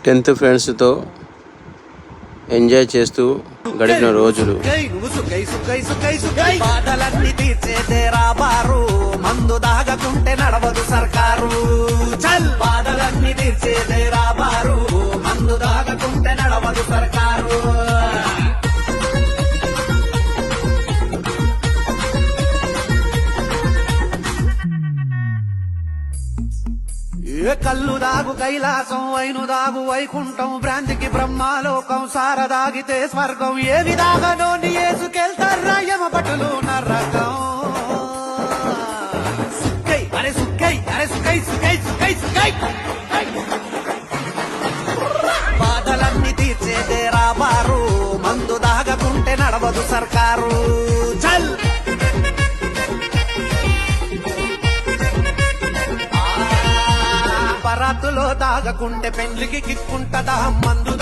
10th ఫ్రెండ్స్తో enjoy చేస్తూ గడిపిన రోజులు. బాధలన్నీ తీర్చేదేరా బారు, మందు దాగకుంటే నడవదు సర్కారు. చల్ బాధలన్నీ తీర్చేదేరా బారు, మందు దాగకుంటే నడవదు సర్కారు. ఏ కళ్ళు దాగు కైలాసం, వైను దాగు వైకుంఠం, భ్రాంతికి బ్రహ్మాలోకం, సారదాగితే స్వర్గం. ఏవి దాగనో నీ ఏసుకెళ్తారా యమ పట్టులు నరకం. సుక్కై అరే సుక్కై అరే సుక్కై సుక్కై సుక్కై సుక్కై. బాధలన్నీ తీర్చేదేరా బారు, మందు దాగకుంటే నడవదు సర్కారు. చల్ బరాతులో దాగకుంటే పెండ్లికి కిక్కుంటదా, మందు